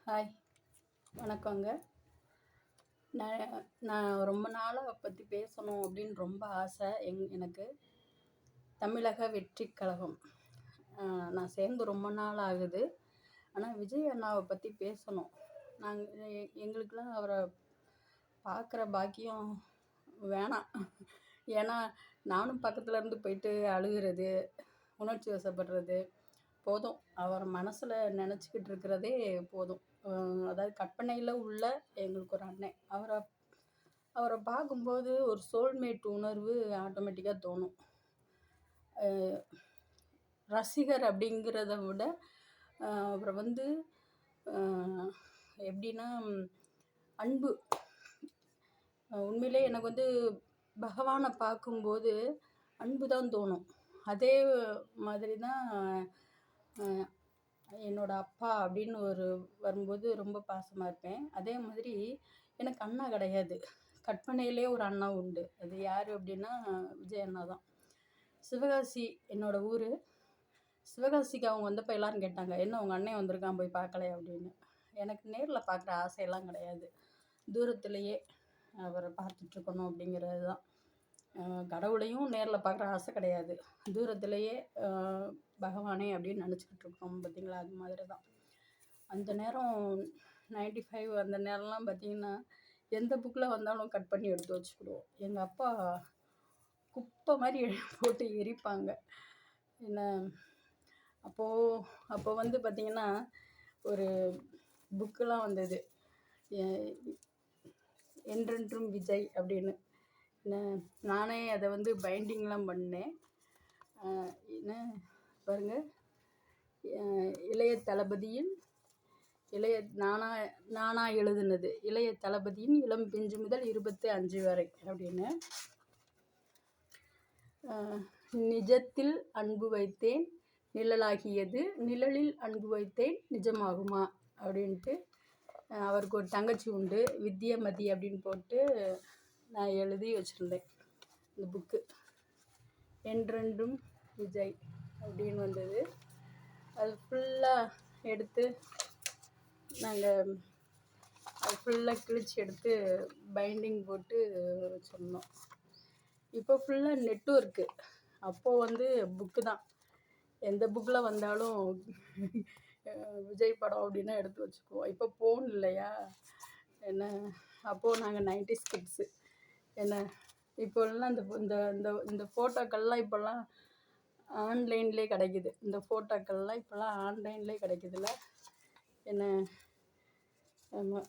Hi, வணக்கங்க. நான் நான் ரொம்ப நாளாக பற்றி பேசணும் அப்படின்னு ரொம்ப ஆசை. எனக்கு தமிழக வெற்றிக் கழகம் நான் சேர்ந்து ரொம்ப நாள் ஆகுது. ஆனால் விஜய் அண்ணாவை பற்றி பேசணும். எங்களுக்கெல்லாம் அவரை பார்க்குற பாக்கியம் வேணாம். ஏன்னா நானும் பக்கத்தில் இருந்து போயிட்டு அழுகிறது, உணர்ச்சி வசப்படுறது போதும். அவர் மனசில் நினச்சிக்கிட்டு இருக்கிறதே போதும். அதாவது கற்பனையில் உள்ள எங்களுக்கு ஒரு அண்ணன். அவரை பார்க்கும்போது ஒரு சோல்மேட் உணர்வு ஆட்டோமேட்டிக்காக தோணும். ரசிகர் அப்படிங்கிறத விட அவரை எப்படின்னா அன்பு. உண்மையிலே எனக்கு பகவானை பார்க்கும்போது அன்பு தான் தோணும். அதே மாதிரி தான் என்னோடய அப்பா அப்படின்னு வரும்போது ரொம்ப பாசமாக இருப்பேன். அதே மாதிரி எனக்கு அண்ணா கிடையாது, கற்பனையிலே ஒரு அண்ணா உண்டு. அது யார் அப்படின்னா விஜய் அண்ணா தான். சிவகாசி என்னோடய ஊர். சிவகாசிக்கு அவங்க வந்தப்போ எல்லோரும் கேட்டாங்க, என்ன உங்கள் அண்ணன் வந்திருக்கான் போய் பார்க்கலையா அப்படின்னு. எனக்கு நேரில் பார்க்குற ஆசையெல்லாம் கிடையாது, தூரத்துலேயே அவரை பார்த்துட்ருக்கணும் அப்படிங்கிறது தான். கடவுளையும் நேரில் பார்க்குற ஆசை கிடையாது, தூரத்துலேயே பகவானே அப்படின்னு நினச்சிக்கிட்டு இருக்கோம் பார்த்திங்களா. அது மாதிரி தான். அந்த நேரம் 95 அந்த நேரம்லாம் பார்த்திங்கன்னா எந்த புக்கில் வந்தாலும் கட் பண்ணி எடுத்து வச்சுக்கிடுவோம். எங்கள் அப்பா குப்பை மாதிரி போட்டு எரிப்பாங்க. என்ன அப்போது பார்த்திங்கன்னா ஒரு புக்கெலாம் வந்தது, என்றென்றும் விஜய் அப்படின்னு. நானே அதை பைண்டிங்லாம் பண்ணேன். என்ன பாருங்கள், இளைய தளபதியின் நானா எழுதுனது, இளைய தளபதியின் இளம் பிஞ்சு முதல் 25 வரை அப்படின்னு. நிஜத்தில் அன்பு வைத்தேன் நிழலாகியது, நிழலில் அன்பு வைத்தேன் நிஜமாகுமா அப்படின்ட்டு. அவருக்கு ஒரு தங்கச்சி உண்டு, வித்யமதி அப்படின்னு போட்டு நான் எழுதி வச்சுருந்தேன் இந்த புக்கு. என்றென்றும் விஜய் அப்படின்னு வந்தது. அது ஃபுல்லாக எடுத்து நாங்கள் ஃபுல்லாக கிழிச்சு எடுத்து பைண்டிங் போட்டு வச்சுருந்தோம். இப்போ ஃபுல்லாக நெட்வொர்க்கு. அப்போது புக்கு தான். எந்த புக்கில் வந்தாலும் விஜய் படம் அப்படின்னா எடுத்து வச்சுக்குவோம். இப்போ ஃபோன் இல்லையா என்ன. அப்போது நாங்கள் 90s கிட்ஸு என்ன. இப்போல்லாம் இந்த ஃபோட்டோக்கள்லாம் இப்போல்லாம் ஆன்லைன்லேயே கிடைக்குது. இந்த ஃபோட்டோக்கள்லாம் இப்போல்லாம் ஆன்லைன்லேயே கிடைக்குதுல்ல என்ன. ஆமாம்,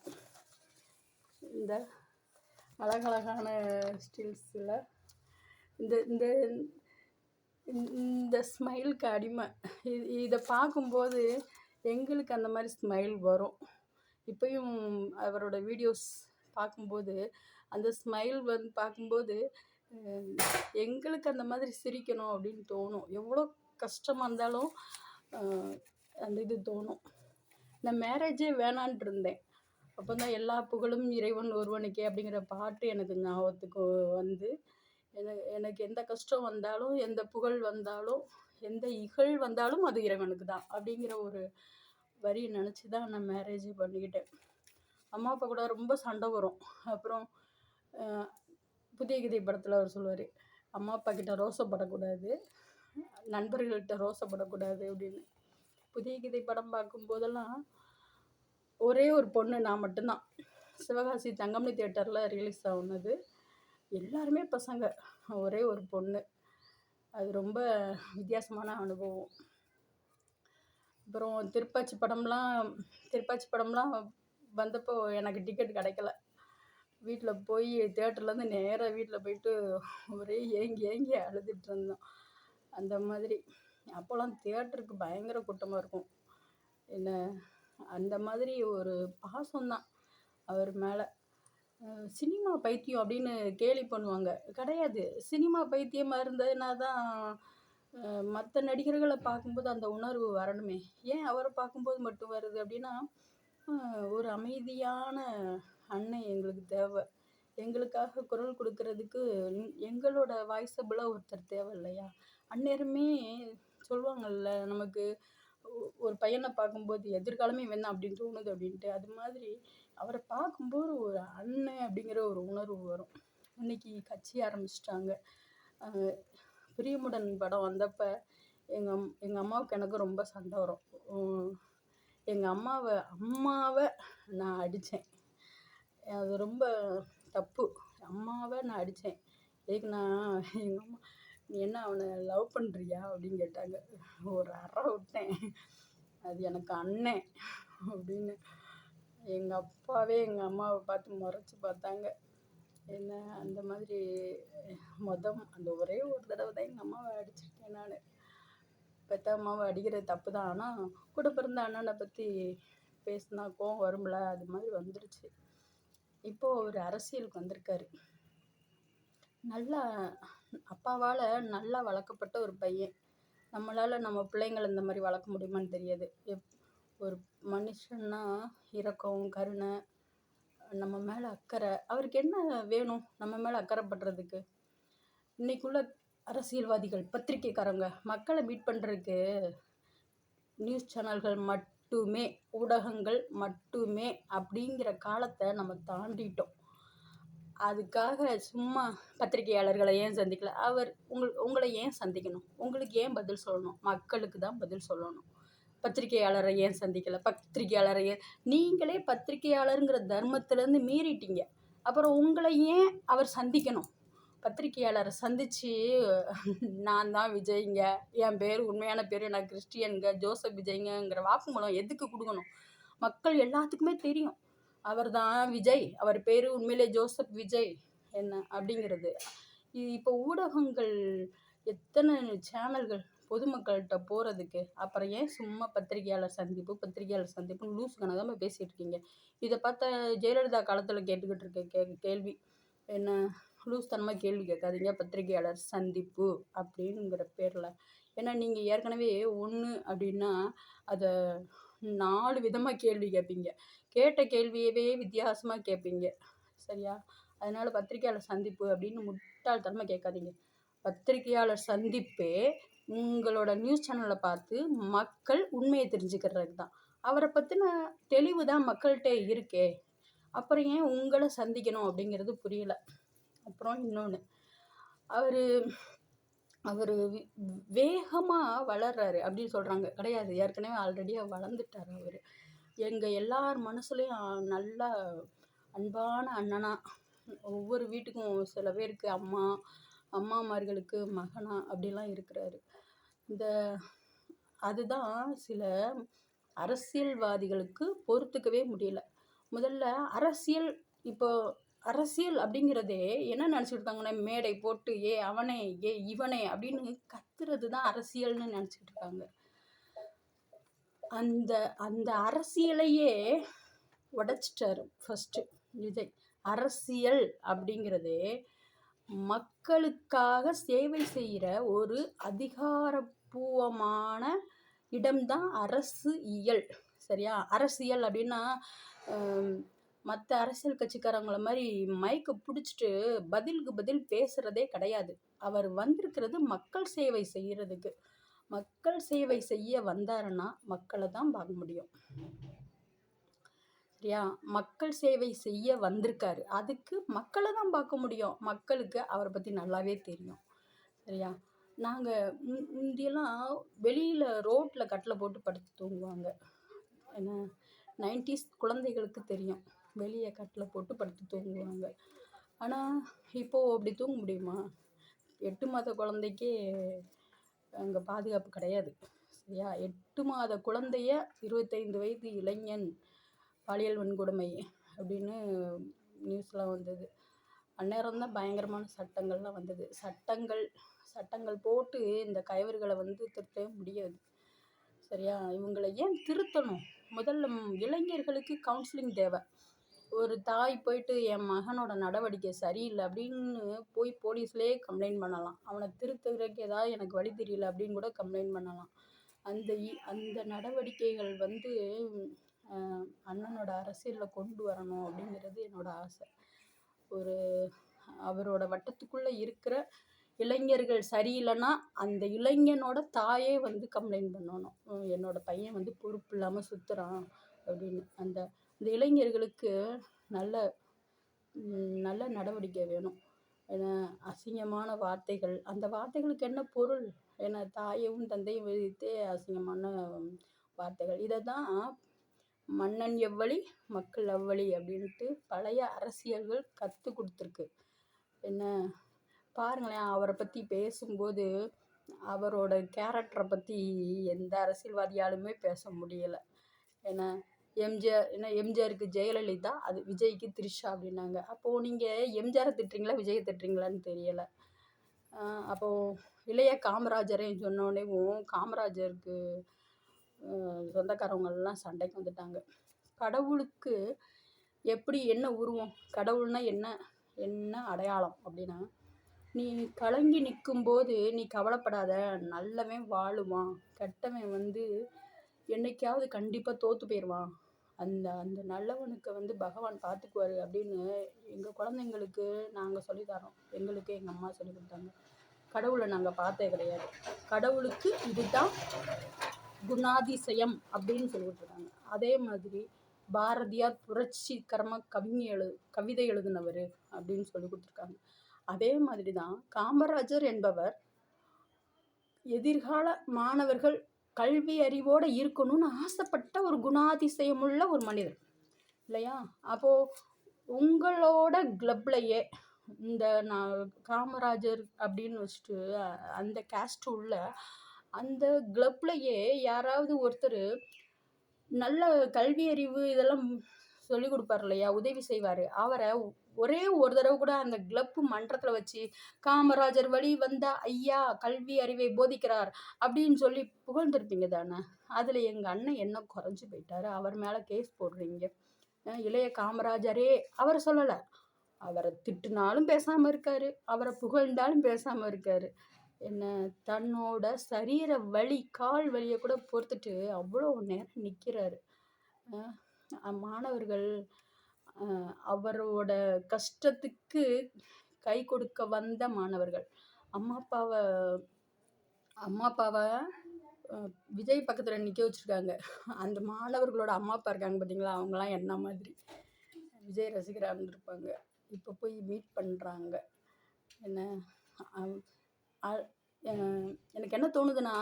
இந்த அழகழகான ஸ்டில்ஸில் இந்த இந்த இந்த ஸ்மைலுக்கு அடிமை. இதை பார்க்கும்போது எங்களுக்கு அந்த மாதிரி ஸ்மைல் வரும். இப்போயும் அவரோட வீடியோஸ் பார்க்கும்போது அந்த ஸ்மைல் பார்க்கும்போது எங்களுக்கு அந்த மாதிரி சிரிக்கணும் அப்படின்னு தோணும். எவ்வளோ கஷ்டமாக இருந்தாலும் அந்த இது தோணும். நான் மேரேஜே வேணான்ட்டு இருந்தேன். அப்போ தான் எல்லா புகழும் இறைவன் ஒருவனுக்கே அப்படிங்கிற பாட்டு எனக்கு ஞாபகத்துக்கு எனக்கு எந்த கஷ்டம் வந்தாலும், எந்த புகழ் வந்தாலும், எந்த இகழ் வந்தாலும் அது இறைவனுக்கு தான் அப்படிங்கிற ஒரு வரி நினச்சி தான் நான் மேரேஜ் பண்ணிக்கிட்டேன். அம்மா அப்பா கூட ரொம்ப சண்டை வரும். அப்புறம் புதிய கீதை படத்தில் அவர் சொல்லுவார், அம்மா அப்பா கிட்ட ரோசப்படக்கூடாது, நண்பர்கள்கிட்ட ரோசப்படக்கூடாது அப்படின்னு. புதிய கீதை படம் பார்க்கும்போதெல்லாம் ஒரே ஒரு பொண்ணு நான் மட்டும்தான். சிவகாசி தங்கமணி தியேட்டரில் ரிலீஸ் ஆகுனது. எல்லாருமே பசங்க, ஒரே ஒரு பொண்ணு. அது ரொம்ப வித்தியாசமான அனுபவம். அப்புறம் திருப்பாச்சி படம்லாம் வந்தப்போ எனக்கு டிக்கெட் கிடைக்கல. வீட்டில் போய் தேட்டர்லேருந்து நேராக வீட்டில் போயிட்டு ஒரே ஏங்கி அழுதுட்டு இருந்தோம். அந்த மாதிரி அப்போல்லாம் தியேட்டருக்கு பயங்கர கூட்டமாக இருக்கும் என்ன. அந்த மாதிரி ஒரு பாசம்தான் அவர் மேலே. சினிமா பைத்தியம் அப்படின்னு கேலி பண்ணுவாங்க. கிடையாது, சினிமா பைத்தியமாக இருந்ததுனா தான் மற்ற நடிகர்களை பார்க்கும்போது அந்த உணர்வு வரணுமே. ஏன் அவரை பார்க்கும்போது மட்டும் வருது அப்படின்னா, ஒரு அமைதியான அண்ணன் எங்களுக்கு தேவை. எங்களுக்காக குரல் கொடுக்கறதுக்கு எங்களோட வாய்ஸபிளாக ஒருத்தர் தேவை இல்லையா. அந்நேரமே சொல்லுவாங்கள்ல, நமக்கு ஒரு பையனை பார்க்கும்போது எதிர்காலமே இவன் தான் அப்படின்னு தோணுது அப்படின்ட்டு. அது மாதிரி அவரை பார்க்கும்போது ஒரு அண்ணன் அப்படிங்கிற ஒரு உணர்வு வரும். இன்னைக்கு கட்சி ஆரம்பிச்சிட்டாங்க. பிரியமுடன் படம் வந்தப்ப எங்கள் அம்மாவுக்கு எனக்கு ரொம்ப சண்டை வரும். எங்கள் அம்மாவை நான் அடித்தேன். அது ரொம்ப தப்பு. அம்மாவை நான் அடித்தேன். எதுக்குன்னா எங்கள் அம்மா, நீ என்ன அவனை லவ் பண்ணுறியா அப்படின்னு கேட்டாங்க. ஒரு அறை விட்டேன். அது எனக்கு அண்ணன் அப்படின்னு. எங்கள் அப்பாவே எங்கள் அம்மாவை பார்த்து முறைச்சி பார்த்தாங்க. என்ன அந்த மாதிரி அந்த ஒரே ஒரு தடவை தான் எங்கள் அம்மாவை அடிச்சிருக்கேன் நான். பெற்ற அம்மாவை அடிக்கிறது தப்பு தான். ஆனால் கூட பிறந்த அண்ணனை பற்றி பேசினா கோவம் வரும்ல, அது மாதிரி வந்துருச்சு. இப்போது அவர் அரசியலுக்கு வந்திருக்காரு. நல்லா அப்பாவால் நல்லா வளர்க்கப்பட்ட ஒரு பையன். நம்மளால் நம்ம பிள்ளைங்களை இந்த மாதிரி வளர்க்க முடியுமான்னு தெரியாது. ஒரு மனுஷன்னா இரக்கம், கருணை, நம்ம மேலே அக்கறை. அவருக்கு என்ன வேணும் நம்ம மேலே அக்கறைப்படுறதுக்கு? இன்னைக்குள்ள அரசியல்வாதிகள், பத்திரிக்கைக்காரங்க மக்களை மீட் பண்ணுறதுக்கு நியூஸ் சேனல்கள் மட்டுமே, ஊடகங்கள் மட்டுமே அப்படிங்கிற காலத்தை நம்ம தாண்டிட்டோம். அதுக்காக சும்மா பத்திரிகையாளர்களை ஏன் சந்திக்கல? உங்களை ஏன் சந்திக்கணும்? உங்களுக்கு ஏன் பதில் சொல்லணும்? மக்களுக்கு தான் பதில் சொல்லணும். பத்திரிகையாளரை ஏன் சந்திக்கல? பத்திரிகையாளரை ஏன் நீங்களே பத்திரிகையாளருங்கிற தர்மத்திலேருந்து மீறிட்டீங்க. அப்புறம் உங்களை ஏன் அவர் சந்திக்கணும்? பத்திரிகையாளரை சந்தித்து நான் தான் விஜய்ங்க, என் பேர் உண்மையான பேர் நான் கிறிஸ்டியனுங்க, ஜோசப் விஜய்ங்கிற வாக்குமூலம் எதுக்கு கொடுக்கணும்? மக்கள் எல்லாத்துக்குமே தெரியும் அவர் தான் விஜய், அவர் பேர் உண்மையிலே ஜோசப் விஜய் என்ன அப்படிங்கிறது. இப்போ ஊடகங்கள் எத்தனை சேனல்கள் பொதுமக்கள்கிட்ட போகிறதுக்கு. அப்புறம் ஏன் சும்மா பத்திரிகையாளர் சந்திப்புன்னு லூஸ் கணக்காக பேசிகிட்டு இருக்கீங்க? இதை பார்த்தா ஜெயலலிதா காலத்தில் கேட்டுக்கிட்டு இருக்க கேள்வி என்ன, லூஸ் தனமாக கேள்வி கேட்காதீங்க பத்திரிகையாளர் சந்திப்பு அப்படிங்கிற பேரில். ஏன்னா நீங்கள் ஏற்கனவே ஒன்று அப்படின்னா அதை 4 விதமாக கேள்வி கேட்பீங்க. கேட்ட கேள்வியவே வித்தியாசமாக கேட்பீங்க. சரியா? அதனால் பத்திரிகையாளர் சந்திப்பு அப்படின்னு முட்டாள்தனமாக கேட்காதீங்க. பத்திரிகையாளர் சந்திப்பே உங்களோட நியூஸ் சேனலில் பார்த்து மக்கள் உண்மையை தெரிஞ்சுக்கிறதுக்கு தான். அவரை பற்றின தெளிவு தான் மக்கள்கிட்ட இருக்கே. அப்புறம் ஏன் உங்களை சந்திக்கணும் அப்படிங்கிறது புரியல. அப்புறம் இன்னொன்று, அவர் வேகமாக வளர்றாரு அப்படின்னு சொல்கிறாங்க. கிடையாது, ஏற்கனவே ஆல்ரெடியாக வளர்ந்துட்டார் அவர். எங்கள் எல்லார் மனசுலையும் நல்லா அன்பான அண்ணனா, ஒவ்வொரு வீட்டுக்கும் சில பேருக்கு அம்மாமார்களுக்கு மகனா அப்படிலாம் இருக்கிறாரு. அதுதான் சில அரசியல்வாதிகளுக்கு பொறுத்துக்கவே முடியல. முதல்ல அரசியல் அப்படிங்கிறதே என்ன நினச்சிட்டு இருக்காங்கன்னா, மேடை போட்டு ஏ அவனே ஏ இவனே அப்படின்னு கத்துறது தான் அரசியல்னு நினச்சிட்டு இருக்காங்க. அந்த அரசியலையே உடைச்சிட்டாரு ஃபஸ்ட்டு விஜய். அரசியல் அப்படிங்கிறதே மக்களுக்காக சேவை செய்கிற ஒரு அதிகாரப்பூர்வமான இடம்தான் அரசியல். சரியா? அரசியல் அப்படின்னா மற்ற அரசியல் கட்சிக்காரங்கள மாதிரி மைக்கை பிடிச்சிட்டு பதிலுக்கு பதில் பேசுகிறதே கிடையாது. அவர் வந்திருக்கிறது மக்கள் சேவை செய்கிறதுக்கு. மக்கள் சேவை செய்ய வந்தாருன்னா மக்களை தான் பார்க்க முடியும். சரியா? மக்கள் சேவை செய்ய வந்திருக்காரு, அதுக்கு மக்களை தான் பார்க்க முடியும். மக்களுக்கு அவரை பற்றி நல்லாவே தெரியும். சரியா? நாங்கள் முந்தியெல்லாம் வெளியில் ரோட்டில் கட்டில் போட்டு படுத்து தூங்குவாங்க. என்ன 90s குழந்தைகளுக்கு தெரியும், வெளியே கட்டில் போட்டு படுத்து தூங்குவாங்க. ஆனால் இப்போது அப்படி தூங்க முடியுமா? 8 மாத குழந்தைக்கே அங்கே பாதுகாப்பு கிடையாது. சரியா? 8 மாத குழந்தைய 25 வயது இளைஞன் பாலியல் வன்கொடுமை அப்படின்னு நியூஸ்லாம் வந்தது. அந்நேரம்தான் பயங்கரமான சட்டங்கள்லாம் வந்தது. சட்டங்கள் போட்டு இந்த கயவர்களை திருத்தவே முடியாது. சரியா? இவங்களை ஏன் திருத்தணும்? முதல்ல இளைஞர்களுக்கு கவுன்சிலிங் தேவை. ஒரு தாய் போயிட்டு என் மகனோட நடவடிக்கை சரியில்லை அப்படின்னு போய் போலீஸ்லேயே கம்ப்ளைண்ட் பண்ணலாம். அவனை திருத்துறதுக்கு ஏதாவது எனக்கு வழி தெரியல அப்படின்னு கூட கம்ப்ளைண்ட் பண்ணலாம். அந்த நடவடிக்கைகள் அண்ணனோட அரசியலில் கொண்டு வரணும் அப்படிங்கிறது என்னோட ஆசை. அவரோட வட்டத்துக்குள்ளே இருக்கிற இளைஞர்கள் சரியில்லைன்னா அந்த இளைஞனோட தாயே வந்து கம்ப்ளைண்ட் பண்ணணும். என்னோட பையன் வந்து பொறுப்பு இல்லாமல் சுற்றுறான் அப்படின்னு. அந்த அந்த இளைஞர்களுக்கு நல்ல நல்ல நடவடிக்கை வேணும். ஏன்னா அசிங்கமான வார்த்தைகள், அந்த வார்த்தைகளுக்கு என்ன பொருள்? ஏன்னா தாயையும் தந்தையும் வைத்தே அசிங்கமான வார்த்தைகள். இதை தான் மன்னன் எவ்வழி மக்கள் அவ்வழி அப்படின்ட்டு பழைய அரசியல்கள் கற்றுக் கொடுத்துருக்கு. என்ன பாருங்களேன், அவரை பற்றி பேசும்போது அவரோட கேரக்டரை பற்றி எந்த அரசியல்வாதியாலுமே பேச முடியலை. ஏன்னா எம்ஜிஆருக்கு ஜெயலலிதா, அது விஜய்க்கு த்ரிஷா அப்படின்னாங்க. அப்போது நீங்கள் எம்ஜிஆரை திட்டுறீங்களா விஜயை திட்டுறீங்களான்னு தெரியலை. அப்போது இளைய காமராஜரையும் சொன்னோடனேவும் காமராஜருக்கு சொந்தக்காரவங்கெல்லாம் சண்டைக்கு வந்துட்டாங்க. கடவுளுக்கு எப்படி என்ன உருவம், கடவுள்னா என்ன என்ன அடையாளம் அப்படின்னா, நீ கலங்கி நிற்கும்போது நீ கவலைப்படாத, நல்லவன் வாழுவான், கெட்டவன் வந்து என்னைக்காவது கண்டிப்பாக தோற்று போயிடுவான், அந்த அந்த நல்லவனுக்கு வந்து பகவான் பார்த்துக்குவாரு அப்படின்னு எங்கள் குழந்தைங்களுக்கு நாங்கள் சொல்லித்தரோம். எங்களுக்கு எங்கள் அம்மா சொல்லி கொடுத்தாங்க. கடவுளை நாங்கள் பார்த்தே கிடையாது, கடவுளுக்கு இதுதான் குணாதிசயம் அப்படின்னு சொல்லி கொடுத்துருக்காங்க. அதே மாதிரி பாரதியார் புரட்சிகரமாக கவிதை எழுதினவர் அப்படின்னு சொல்லி கொடுத்துருக்காங்க. அதே மாதிரி தான் காமராஜர் என்பவர் எதிர்கால மாணவர்கள் கல்வி அறிவோடு இருக்கணும்னு ஆசைப்பட்ட ஒரு குணாதிசயமுள்ள ஒரு மனிதர் இல்லையா? அப்போது உங்களோட கிளப்லையே இந்த நான் காமராஜர் அப்படின்னு வச்சுட்டு அந்த கேஸ்ட் உள்ள அந்த கிளப்லையே யாராவது ஒருத்தர் நல்ல கல்வி அறிவு இதெல்லாம் சொல்லி கொடுப்பார் இல்லையா, உதவி செய்வார். அவரை ஒரே ஒரு தடவை கூட அந்த கிளப்பு மன்றத்தில் வச்சு காமராஜர் வழி வந்த ஐயா கல்வி அறிவை போதிக்கிறார் அப்படின்னு சொல்லி புகழ்ந்துருப்பீங்க தானே. அதில் எங்கள் அண்ணன் என்ன குறைஞ்சி போயிட்டாரு, அவர் மேலே கேஸ் போடுறீங்க. இளைய காமராஜரே அவரை சொல்லலை, அவரை திட்டுனாலும் பேசாமல் இருக்காரு, அவரை புகழ்ந்தாலும் பேசாமல் இருக்காரு. என்ன தன்னோட சரீர வலி கால் வலியை கூட பொறுத்துட்டு அவ்வளோ நேரம் நிற்கிறாரு. மாணவர்கள் அவரோட கஷ்டத்துக்கு கை கொடுக்க வந்த மாணவர்கள் அம்மா அப்பாவை விஜய் பக்கத்தில் நிற்க வச்சுருக்காங்க. அந்த மாணவர்களோட அம்மா அப்பா இருக்காங்க பார்த்தீங்களா, அவங்களாம் என்ன மாதிரி விஜய் ரசிகராக இருப்பாங்க. இப்போ போய் மீட் பண்ணுறாங்க. என்ன எனக்கு என்ன தோணுதுன்னா,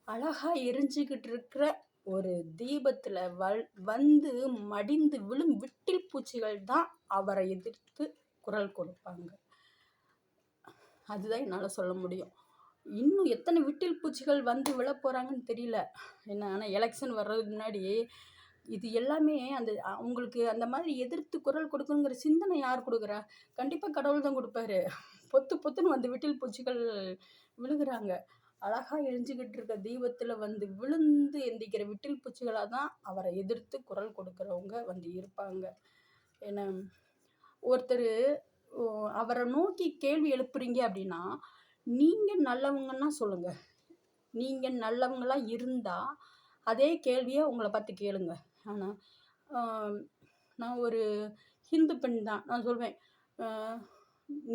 அழகாக எரிஞ்சிக்கிட்டு இருக்கிற ஒரு தீபத்தில் வந்து மடிந்து விழும் விட்டில் பூச்சிகள் தான் அவரை எதிர்த்து குரல் கொடுப்பாங்க. அதுதான் என்னால் சொல்ல முடியும். இன்னும் எத்தனை விட்டில் பூச்சிகள் வந்து விழ போகிறாங்கன்னு தெரியல. என்ன ஆனால் எலெக்ஷன் வர்றதுக்கு முன்னாடி இது எல்லாமே அந்த அவங்களுக்கு அந்த மாதிரி எதிர்த்து குரல் கொடுக்கணுங்கிற சிந்தனை யார் கொடுக்குறா? கண்டிப்பாக கடவுள் தான் கொடுப்பாரு. பொத்துன்னு வந்து விட்டில் பூச்சிகள் விழுகிறாங்க. அழகாக எரிஞ்சிக்கிட்டு இருக்க தீபத்தில் வந்து விழுந்து எந்திக்கிற விட்டில் பூச்சிகளாக தான் அவரை எதிர்த்து குரல் கொடுக்குறவங்க வந்து இருப்பாங்க. ஏன்னா ஒருத்தர் அவரை நோக்கி கேள்வி எழுப்புறீங்க அப்படின்னா, நீங்கள் நல்லவங்கன்னா சொல்லுங்கள், நீங்கள் நல்லவங்களாக இருந்தால் அதே கேள்வியை உங்களை பார்த்து கேளுங்க. ஆனால் நான் ஒரு ஹிந்து பெண் தான், நான் சொல்வேன்,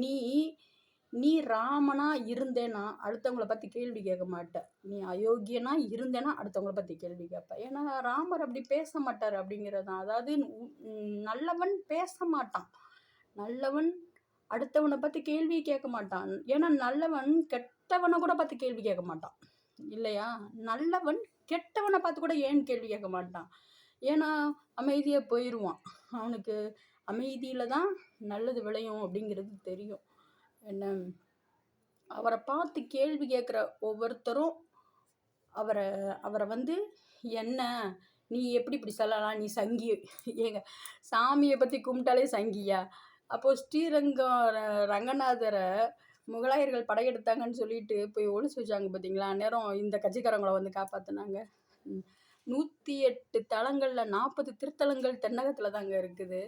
நீ நீ ராமனா இருந்தேன்னா அடுத்தவங்களை பற்றி கேள்வி கேட்க மாட்டேன், நீ அயோக்கியனா இருந்தேன்னா அடுத்தவங்களை பற்றி கேள்வி கேட்பேன். ஏன்னா ராமர் அப்படி பேச மாட்டார் அப்படிங்கிறது தான். அதாவது நல்லவன் பேச மாட்டான், நல்லவன் அடுத்தவனை பற்றி கேள்வி கேட்க மாட்டான். ஏன்னா நல்லவன் கெட்டவனை கூட பார்த்து கேள்வி கேட்க மாட்டான் இல்லையா? நல்லவன் கெட்டவனை பார்த்து கூட ஏன் கேள்வி கேட்க மாட்டான்? ஏன்னா அமைதியாக போயிடுவான். அவனுக்கு அமைதியில் தான் நல்லது விளையும் அப்படிங்கிறது தெரியும். என்ன அவரை பார்த்து கேள்வி கேட்குற ஒவ்வொருத்தரும் அவரை வந்து என்ன நீ எப்படி இப்படி சொல்லலாம், நீ சங்கி, ஏங்க சாமியை பற்றி கும்பிட்டாலே சங்கியா? அப்போது ஸ்ரீரங்கம் ரங்கநாதரை முகலாயர்கள் படையெடுத்தாங்கன்னு சொல்லிட்டு போய் ஒழிச்சு வச்சாங்க பார்த்தீங்களா, நேரம் இந்த கட்சிக்காரங்களை வந்து காப்பாற்றினாங்க. 108 தலங்களில் 40 திருத்தலங்கள் தென்னகத்தில் தாங்க இருக்குது.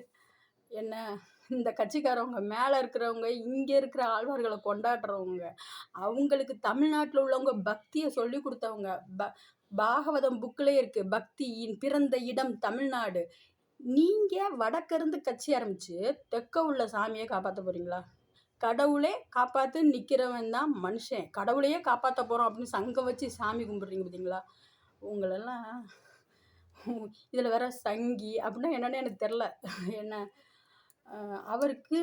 என்ன இந்த கட்சிக்காரவங்க மேலே இருக்கிறவங்க இங்கே இருக்கிற ஆழ்வார்களை கொண்டாடுறவங்க, அவங்களுக்கு தமிழ்நாட்டில் உள்ளவங்க பக்தியை சொல்லி கொடுத்தவங்க. பாகவதம் புக்கிலே இருக்குது, பக்தியின் பிறந்த இடம் தமிழ்நாடு. நீங்கள் வடக்கிருந்து கட்சி ஆரம்பித்து தெற்க உள்ள சாமியை காப்பாற்ற போகிறீங்களா? கடவுளே காப்பாற்று நிற்கிறவன் தான் மனுஷன். கடவுளையே காப்பாற்ற போகிறோம் அப்படின்னு சங்கம் வச்சு சாமி கும்பிட்றீங்க பார்த்தீங்களா? உங்களெல்லாம் இதில் வேற சங்கி அப்படின்னா என்னென்னு எனக்கு தெரில. என்ன அவருக்கு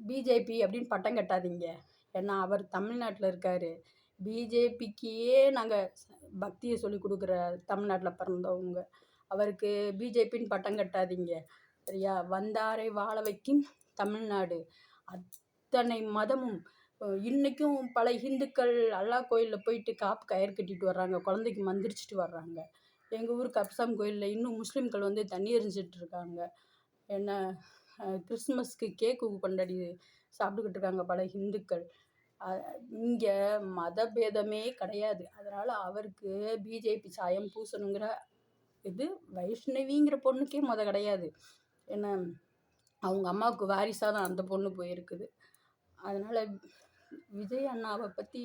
பிஜேபி அப்படின்னு பட்டம் கட்டாதீங்க. ஏன்னா அவர் தமிழ்நாட்டில் இருக்கார். பிஜேபிக்கே நாங்கள் பக்தியை சொல்லி கொடுக்குற தமிழ்நாட்டில் பிறந்தவங்க. அவருக்கு பிஜேபின்னு பட்டம் கட்டாதீங்க சரியா? வந்தாரை வாழ வைக்கும் தமிழ்நாடு. அத்தனை மதமும் இன்றைக்கும் பல இந்துக்கள் அல்லாஹ் கோயிலில் போயிட்டு காப்பு கயிறு கட்டிட்டு வர்றாங்க, குழந்தைக்கு மந்திரிச்சிட்டு வர்றாங்க. எங்கள் ஊர் கப்சாம் கோயிலில் இன்னும் முஸ்லீம்கள் வந்து தண்ணி எரிஞ்சிட்டு இருக்காங்க. என்ன கிறிஸ்மஸ்க்கு கேக்கு கொண்டாடி சாப்பிட்டுக்கிட்டு இருக்காங்க பல இந்துக்கள். இங்கே மதபேதமே கிடையாது. அதனால் அவருக்கு பிஜேபி சாயம் பூசணுங்கிற இது வைஷ்ணவிங்கிற பொண்ணுக்கே கிடையாது. என்ன அவங்க அம்மாவுக்கு வாரிசாக தான் அந்த பொண்ணு போயிருக்குது. அதனால் விஜய் அண்ணாவை பற்றி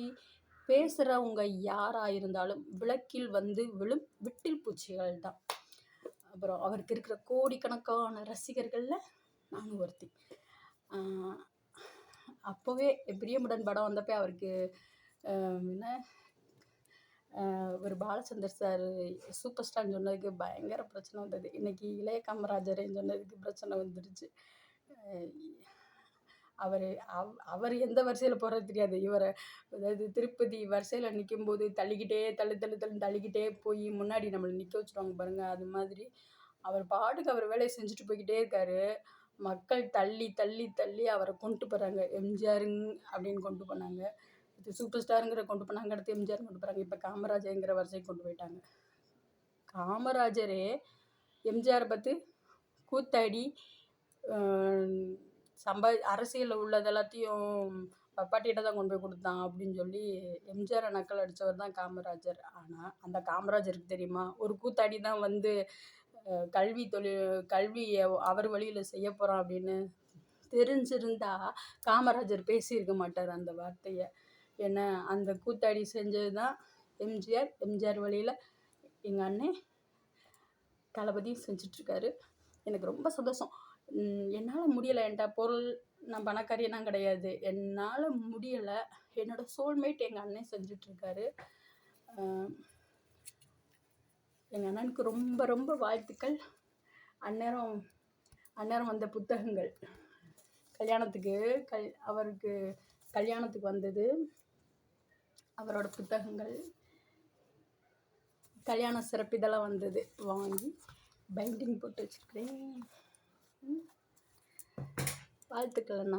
பேசுகிறவங்க யாராக இருந்தாலும் விளக்கில் வந்து விழும் விட்டில் பூச்சிகள் தான். அப்புறம் அவருக்கு இருக்கிற கோடிக்கணக்கான ரசிகர்களில் நானும் ஒருத்தி. அப்போவே பிரியமுடன் படம் வந்தப்போ அவருக்கு என்ன ஒரு பாலச்சந்தர் சார் சூப்பர் ஸ்டார்னு சொன்னதுக்கு பயங்கர பிரச்சனை வந்தது. இன்றைக்கி இளைய காமராஜர்ன்னு சொன்னதுக்கு பிரச்சனை வந்துருச்சு. அவர் எந்த வரிசையில் போகிறது தெரியாது. இவரை அதாவது திருப்பதி வரிசையில் நிற்கும்போது தள்ளிக்கிட்டே தள்ளிக்கிட்டே போய் முன்னாடி நம்மளை நிற்க வச்சுருவாங்க பாருங்கள். அது மாதிரி அவர் பாட்டுக்கு அவர் வேலையை செஞ்சுட்டு போய்கிட்டே இருக்கார். மக்கள் தள்ளி அவரை கொண்டு போகிறாங்க. எம்ஜிஆருங் அப்படின்னு கொண்டு போனாங்க. இது சூப்பர் ஸ்டாருங்கிற கொண்டு போனாங்க. அடுத்து எம்ஜிஆர் கொண்டு போகிறாங்க. இப்போ காமராஜருங்கிற வரிசைக்கு கொண்டு போயிட்டாங்க. காமராஜரே எம்ஜிஆரை பார்த்து கூத்தாடி அரசியலில் உள்ளது எல்லாத்தையும் பப்பாட்டிகிட்ட தான் கொண்டு போய் கொடுத்தான் அப்படின்னு சொல்லி எம்ஜிஆரை நக்கல் அடித்தவர் தான் காமராஜர். ஆனால் அந்த காமராஜருக்கு தெரியுமா, ஒரு கூத்தாடி தான் வந்து கல்வியை அவர் வழியில் செய்ய போகிறோம் அப்படின்னு தெரிஞ்சிருந்தா காமராஜர் பேசியிருக்க மாட்டார் அந்த வார்த்தையை. ஏன்னா அந்த கூத்தாடி செஞ்சது தான் எம்ஜிஆர் வழியில் எங்கள் அண்ணன் தளபதி செஞ்சிட்ருக்காரு. எனக்கு ரொம்ப சந்தோஷம். என்னால் முடியலை, என்கிட்ட பொருள், நான் பணக்காரியெல்லாம் கிடையாது, என்னால் முடியலை, என்னோடய சோல்மேட் எங்கள் அண்ணன் செஞ்சிட்ருக்காரு. எங்கள் அண்ணனுக்கு ரொம்ப ரொம்ப வாழ்த்துக்கள். அந்நேரம் வந்த புத்தகங்கள் அவருக்கு கல்யாணத்துக்கு வந்தது, அவரோட புத்தகங்கள் கல்யாண சிறப்பு இதெல்லாம் வந்தது, வாங்கி பைண்டிங் போட்டு வச்சுருக்கிறேன். வாழ்த்துக்கள் அண்ணா.